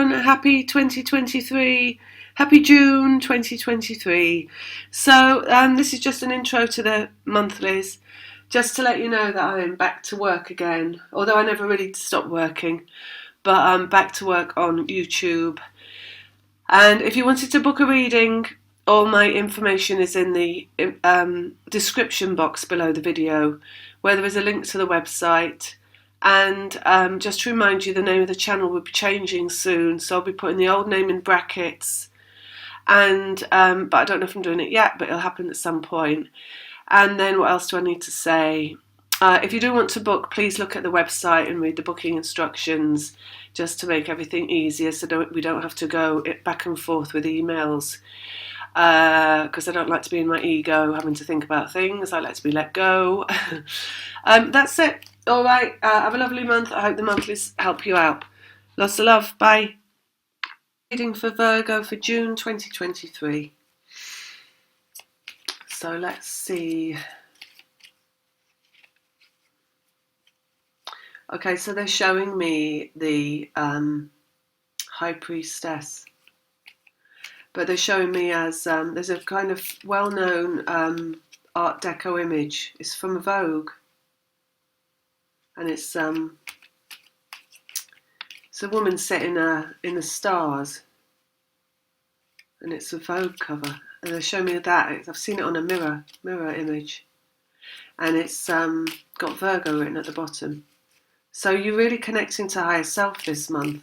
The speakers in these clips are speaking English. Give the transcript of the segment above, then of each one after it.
everyone. Happy 2023. Happy June 2023. So this is just an intro to the monthlies, just to let you know that I'm back to work again, although I never really stopped working, but I'm back to work on YouTube. And if you wanted to book a reading, all my information is in the description box below the video, where there is a link to the website. And just to remind you, the name of the channel will be changing soon, so I'll be putting the old name in brackets. And but I don't know if I'm doing it yet, but it'll happen at some point. And then what else do I need to say? If you do want to book, please look at the website and read the booking instructions, just to make everything easier, so we don't have to go back and forth with emails. Because I don't like to be in my ego, having to think about things. I like to be let go. That's it. All right. Have a lovely month. I hope the monthlies help you out. Lots of love. Bye. Reading for Virgo for June 2023. So let's see. Okay, so they're showing me the High Priestess. But they're showing me as, there's a kind of well-known Art Deco image. It's from Vogue. And it's a woman sitting in the stars. And it's a Vogue cover. And they show me that. I've seen it on a mirror image. And it's got Virgo written at the bottom. So you're really connecting to higher self this month.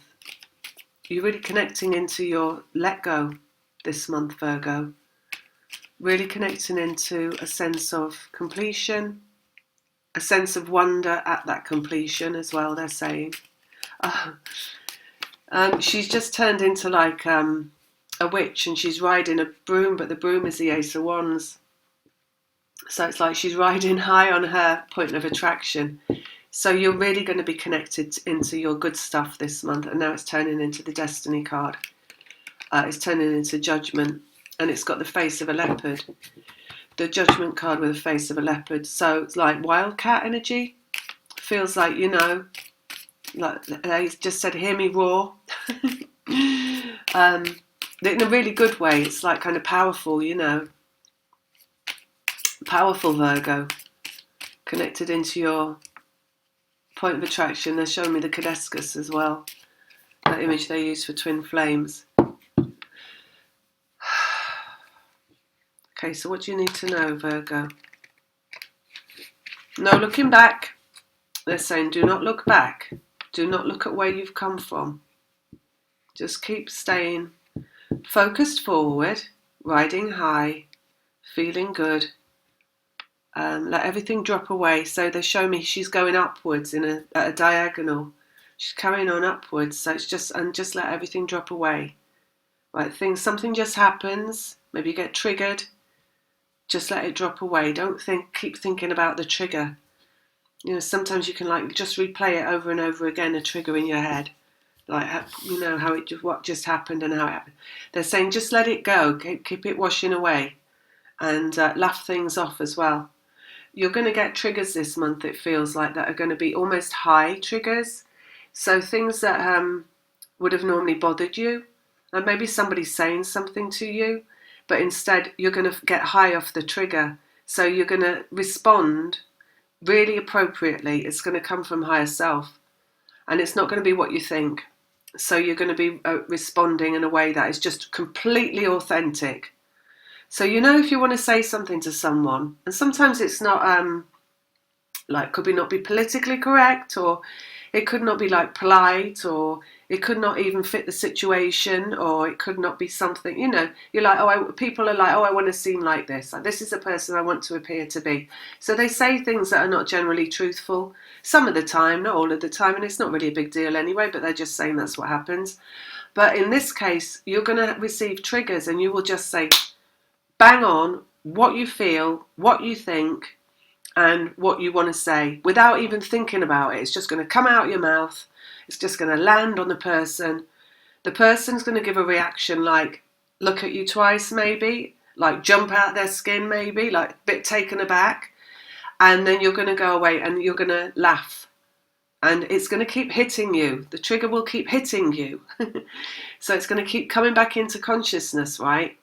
You're really connecting into your let go this month, Virgo. Really connecting into a sense of completion, a sense of wonder at that completion as well, they're saying. She's just turned into like a witch, and she's riding a broom, but the broom is the Ace of Wands. So it's like she's riding high on her point of attraction. So you're really going to be connected into your good stuff this month, and now it's turning into the Destiny card. It's turning into Judgment, and it's got the face of a leopard. The Judgment card with the face of a leopard. So it's like wildcat energy. Feels like, you know, like they just said, hear me roar. In a really good way. It's like kind of powerful, you know. Powerful Virgo. Connected into your point of attraction. They're showing me the Caudescus as well. That image they use for twin flames. Okay, so what do you need to know, Virgo? No looking back. They're saying do not look back. Do not look at where you've come from. Just keep staying focused forward, riding high, feeling good. Let everything drop away. So they show me she's going upwards at a diagonal. She's carrying on upwards. So it's just let everything drop away. Right, something just happens. Maybe you get triggered. Just let it drop away. Don't keep thinking about the trigger. You know, sometimes you can like just replay it over and over again, a trigger in your head. Like, you know, what just happened and how it happened. They're saying just let it go. Keep it washing away. And laugh things off as well. You're going to get triggers this month, it feels like, that are going to be almost high triggers. So things that would have normally bothered you. And maybe somebody's saying something to you. But instead, you're going to get high off the trigger. So you're going to respond really appropriately. It's going to come from higher self. And it's not going to be what you think. So you're going to be responding in a way that is just completely authentic. So you know if you want to say something to someone, and sometimes it's not, could not be politically correct, or it could not be like polite, or it could not even fit the situation, or it could not be something, you know, you're like, people are like, I want to seem like this. Like, this is the person I want to appear to be. So they say things that are not generally truthful, some of the time, not all of the time, and it's not really a big deal anyway, but they're just saying that's what happens. But in this case, you're going to receive triggers, and you will just say, bang on what you feel, what you think, and what you want to say without even thinking about it. It's just going to come out your mouth. It's just going to land on the person. The person's going to give a reaction like look at you twice maybe, like jump out their skin maybe, like a bit taken aback. And then you're going to go away and you're going to laugh. and it's going to keep hitting you. The trigger will keep hitting you. So it's going to keep coming back into consciousness, right?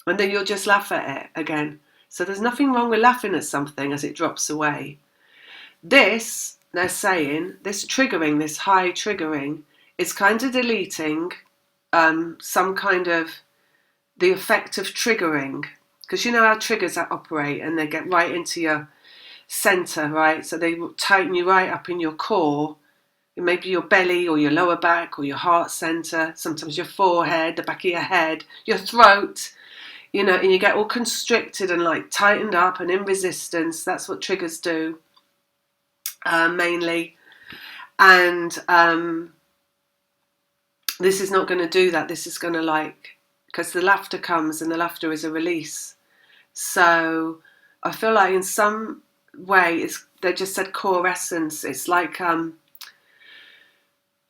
And then you'll just laugh at it again. So there's nothing wrong with laughing at something as it drops away. This, they're saying, this triggering, this high triggering, is kind of deleting some kind of the effect of triggering. Because you know how triggers operate, and they get right into your center, right? So they tighten you right up in your core, maybe your belly or your lower back or your heart center, sometimes your forehead, the back of your head, your throat, you know, and you get all constricted and like tightened up and in resistance. That's what triggers do, mainly. And this is not going to do that. This is going to because the laughter comes, and the laughter is a release. So I feel like in some way, they just said core essence. It's like,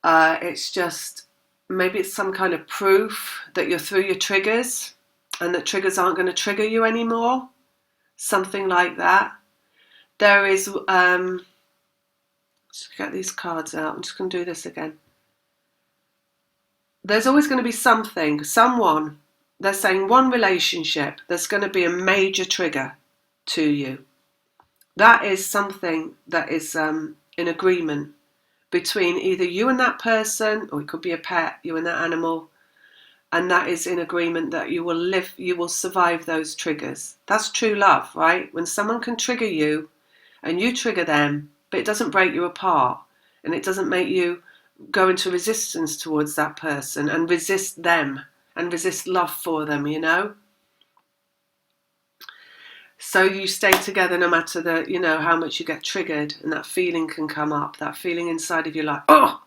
it's just, maybe it's some kind of proof that you're through your triggers, and that triggers aren't going to trigger you anymore. Something like that. There is, let's get these cards out. I'm just going to do this again. There's always going to be something, someone. They're saying one relationship, there's going to be a major trigger to you. That is something that is in agreement between either you and that person, or it could be a pet, you and that animal, and that is in agreement that you will survive those triggers. That's true love, right? When someone can trigger you and you trigger them, but it doesn't break you apart, and it doesn't make you go into resistance towards that person and resist them and resist love for them, you know? So you stay together no matter how much you get triggered, and that feeling can come up, that feeling inside of you like, oh,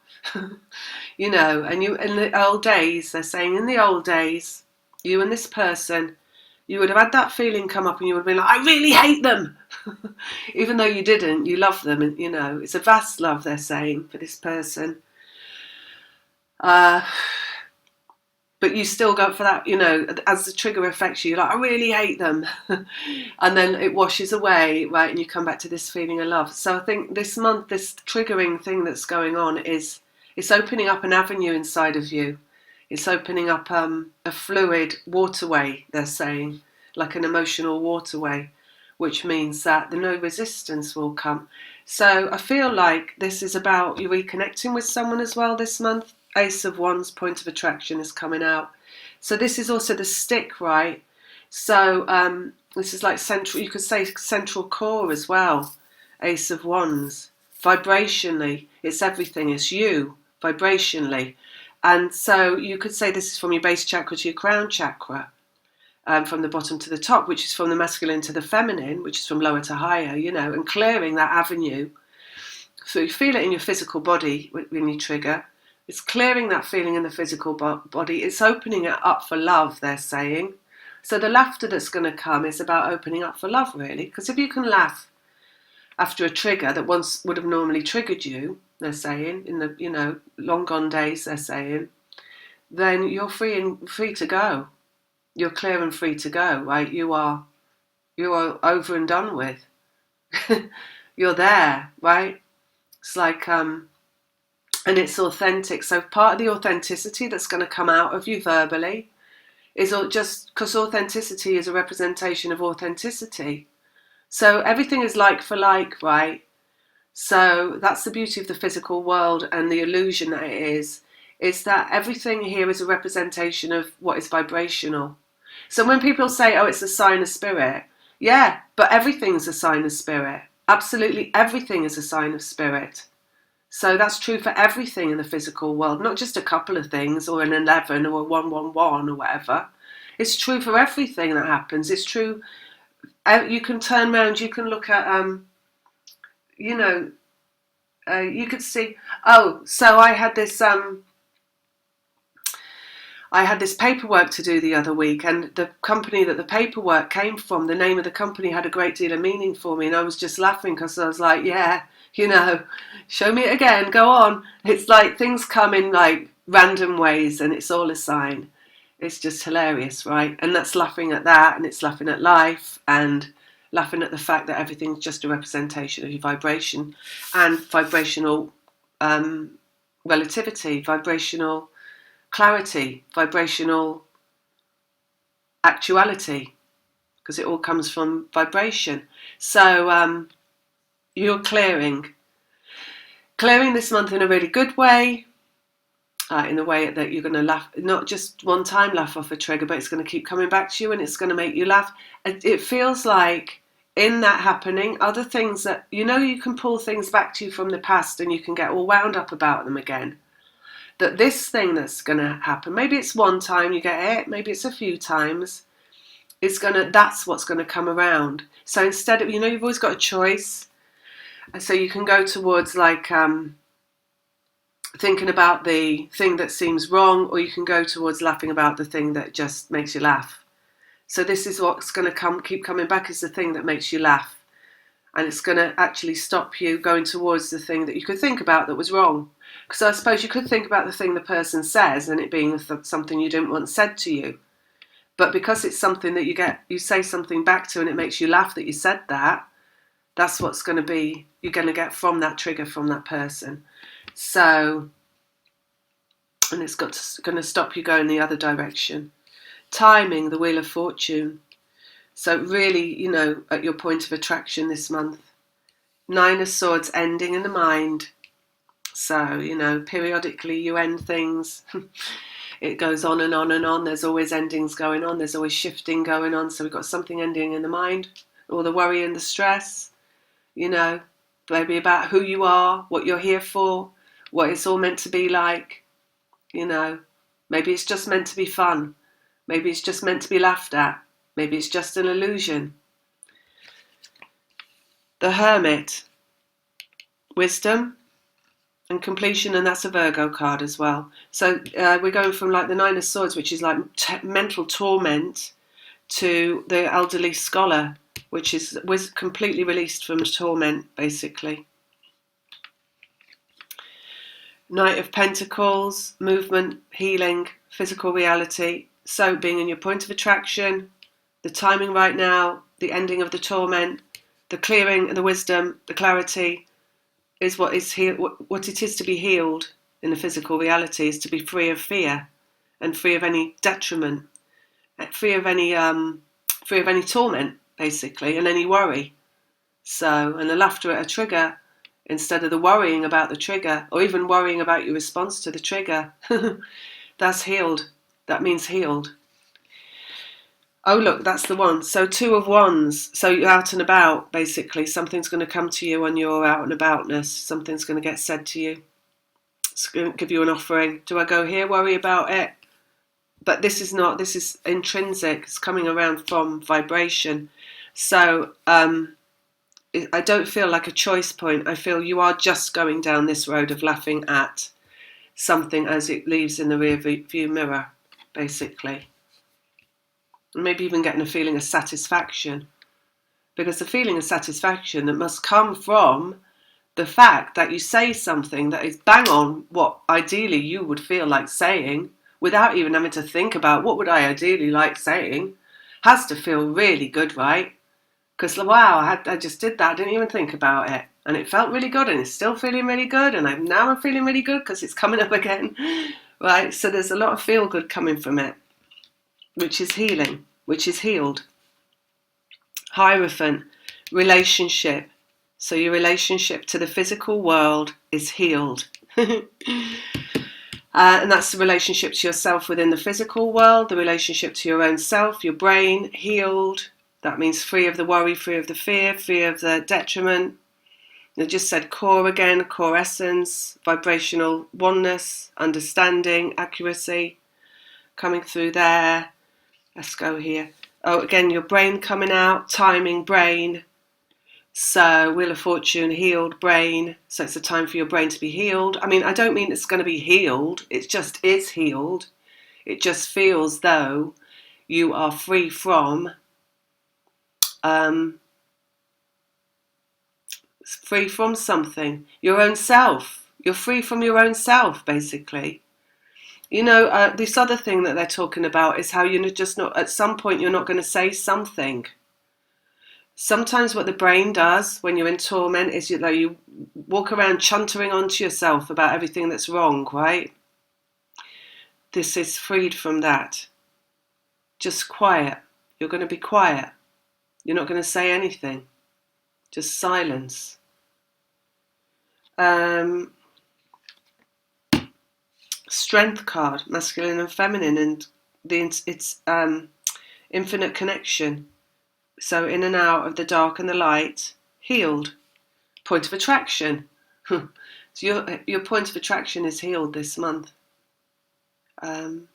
you know, and you, in the old days, they're saying in the old days, you and this person, you would have had that feeling come up and you would have been like, I really hate them. Even though you didn't, you love them, and you know, it's a vast love, they're saying, for this person. But you still go for that, you know, as the trigger affects you, you're like, I really hate them. And then it washes away, right? And you come back to this feeling of love. So I think this month, this triggering thing that's going on it's opening up an avenue inside of you. It's opening up a fluid waterway, they're saying, like an emotional waterway, which means that no resistance will come. So I feel like this is about you reconnecting with someone as well this month. Ace of Wands, point of attraction is coming out. So this is also the stick, right? So this is like central, you could say central core as well. Ace of Wands. Vibrationally, it's everything. It's you, vibrationally. And so you could say this is from your base chakra to your crown chakra. From the bottom to the top, which is from the masculine to the feminine, which is from lower to higher, you know, and clearing that avenue. So you feel it in your physical body when you trigger. It's clearing that feeling in the physical body. It's opening it up for love, they're saying. So the laughter that's going to come is about opening up for love, really. Because if you can laugh after a trigger that once would have normally triggered you, they're saying, in the, you know, long gone days, they're saying, then you're free to go. You're clear and free to go, right? You are over and done with. You're there, right? It's like, and it's authentic. So part of the authenticity that's going to come out of you verbally is just because authenticity is a representation of authenticity. So everything is like for like, right? So that's the beauty of the physical world and the illusion that it is that everything here is a representation of what is vibrational. So when people say, oh, it's a sign of spirit, yeah, but everything's a sign of spirit. Absolutely everything is a sign of spirit. So that's true for everything in the physical world, not just a couple of things or an 11 or a 111 or whatever. It's true for everything that happens. It's true. You can turn around, you can look at, you know, you could see, oh, so I had this paperwork to do the other week, and the company that the paperwork came from, the name of the company had a great deal of meaning for me, and I was just laughing because I was like, yeah, you know, show me it again, go on. It's like things come in like random ways, and it's all a sign. It's just hilarious, right? And that's laughing at that, and it's laughing at life, and laughing at the fact that everything's just a representation of your vibration and vibrational relativity, vibrational clarity, vibrational actuality, because it all comes from vibration. So you're clearing this month in a really good way, in a way that you're going to laugh, not just one time laugh off a trigger, but it's going to keep coming back to you and it's going to make you laugh. It feels like in that happening, other things that, you can pull things back to you from the past and you can get all wound up about them again. That this thing that's going to happen, maybe it's one time you get it, maybe it's a few times, that's what's going to come around. So instead of, you've always got a choice. So you can go towards like thinking about the thing that seems wrong, or you can go towards laughing about the thing that just makes you laugh. So this is what's going to keep coming back, is the thing that makes you laugh. And it's going to actually stop you going towards the thing that you could think about that was wrong. Because I suppose you could think about the thing the person says and it being something you didn't want said to you. But because it's something that you say something back to and it makes you laugh that you said that, that's what's going to be, you're going to get from that trigger from that person. So, and it's going to stop you going the other direction. Timing, the Wheel of Fortune. So really, at your point of attraction this month. 9 of Swords, ending in the mind. So, periodically you end things. It goes on and on and on. There's always endings going on. There's always shifting going on. So we've got something ending in the mind, all the worry and the stress, maybe about who you are, what you're here for, what it's all meant to be like, maybe it's just meant to be fun. Maybe it's just meant to be laughed at. Maybe it's just an illusion. The Hermit, wisdom and completion, and that's a Virgo card as well. So we're going from like the 9 of Swords, which is like mental torment, to the elderly scholar, which was completely released from torment, basically. Knight of Pentacles, movement, healing, physical reality. So being in your point of attraction, the timing right now, the ending of the torment, the clearing and the wisdom, the clarity is what it is to be healed in the physical reality, is to be free of fear and free of any detriment, free of any torment, basically, and any worry. So, and the laughter at a trigger, instead of the worrying about the trigger, or even worrying about your response to the trigger, that's healed. That means healed. Oh, look, that's the one. So 2 of Wands. So you're out and about, basically. Something's going to come to you when you're out and aboutness. Something's going to get said to you. It's going to give you an offering. Do I go here, worry about it? But this is intrinsic. It's coming around from vibration. So I don't feel like a choice point. I feel you are just going down this road of laughing at something as it leaves in the rear view mirror, basically. Maybe even getting a feeling of satisfaction, because the feeling of satisfaction that must come from the fact that you say something that is bang on what ideally you would feel like saying without even having to think about what would I ideally like saying, has to feel really good, right? Because wow, I just did that, I didn't even think about it, and it felt really good, and it's still feeling really good, and I'm feeling really good because it's coming up again, right? So there's a lot of feel good coming from it, which is healing, which is healed. Hierophant, relationship. So your relationship to the physical world is healed. And that's the relationship to yourself within the physical world, the relationship to your own self, your brain, healed. That means free of the worry, free of the fear, free of the detriment. I just said core again, core essence, vibrational oneness, understanding, accuracy, coming through there. Let's go here. Oh, again, your brain coming out, timing, brain. So Wheel of Fortune, healed brain. So it's a time for your brain to be healed. I mean, I don't mean it's going to be healed. It just is healed. It just feels though you are free from something. Your own self. You're free from your own self, basically. This other thing that they're talking about is how you're just not, at some point you're not going to say something. Sometimes what the brain does when you're in torment is you walk around chuntering onto yourself about everything that's wrong, right? This is freed from that. Just quiet. You're going to be quiet. You're not going to say anything. Just silence. Strength card, masculine and feminine, and it's infinite connection. So in and out of the dark and the light, healed. Point of attraction. So your point of attraction is healed this month. And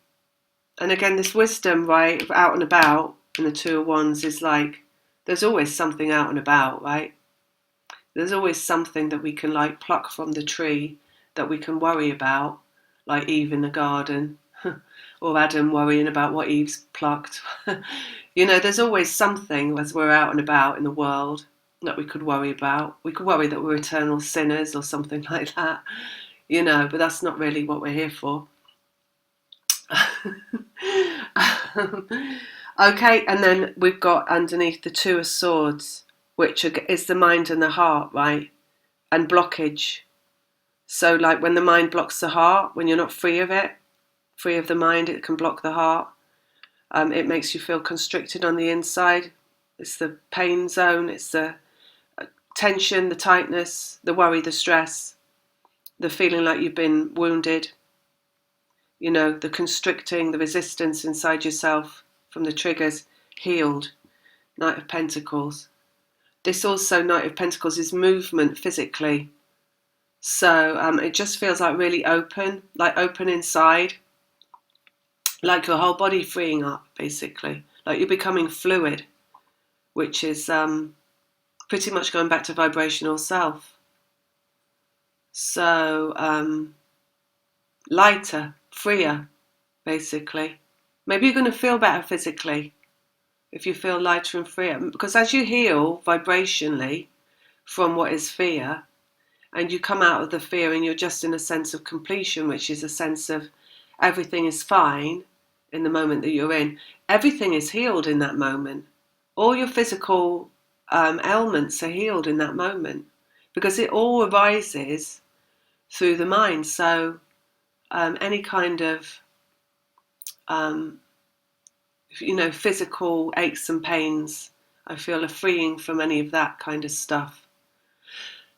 again, this wisdom, right, out and about, and the Two of Wands is like, there's always something out and about, right? There's always something that we can like pluck from the tree that we can worry about, like Eve in the garden, or Adam worrying about what Eve's plucked. There's always something as we're out and about in the world that we could worry about. We could worry that we're eternal sinners or something like that, but that's not really what we're here for. Okay, and then we've got underneath the Two of Swords, which is the mind and the heart, right? And blockage. So like when the mind blocks the heart, when you're not free of it, free of the mind, it can block the heart. It makes you feel constricted on the inside. It's the pain zone. It's the tension, the tightness, the worry, the stress, the feeling like you've been wounded. The constricting, the resistance inside yourself from the triggers, healed. Knight of Pentacles. This also, Knight of Pentacles, is movement physically. So it just feels like really open inside. Like your whole body freeing up, basically. Like you're becoming fluid, which is pretty much going back to vibrational self. So lighter, freer, basically. Maybe you're going to feel better physically if you feel lighter and freer. Because as you heal vibrationally from what is fear, and you come out of the fear and you're just in a sense of completion, which is a sense of everything is fine in the moment that you're in. Everything is healed in that moment. All your physical ailments are healed in that moment because it all arises through the mind. So any kind of physical aches and pains, I feel, are freeing from any of that kind of stuff.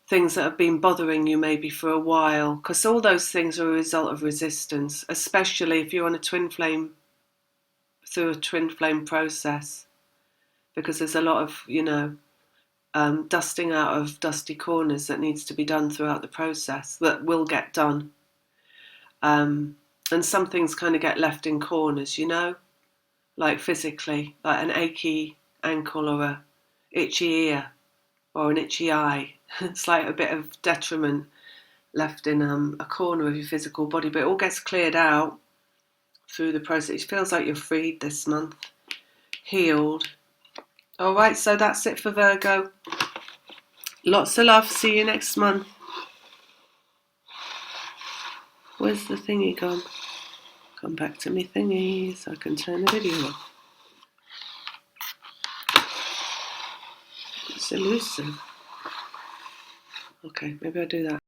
Things that have been bothering you maybe for a while, because all those things are a result of resistance, especially if you're on through a twin flame process, because there's a lot of, dusting out of dusty corners that needs to be done throughout the process, that will get done. And some things kind of get left in corners, like physically, like an achy ankle or a itchy ear or an itchy eye. It's like a bit of detriment left in a corner of your physical body, but it all gets cleared out through the process. It feels like you're freed this month, healed. All right, so that's it for Virgo. Lots of love. See you next month. Where's the thingy gone? Come back to me thingy so I can turn the video off. It's elusive. Okay, maybe I'll do that.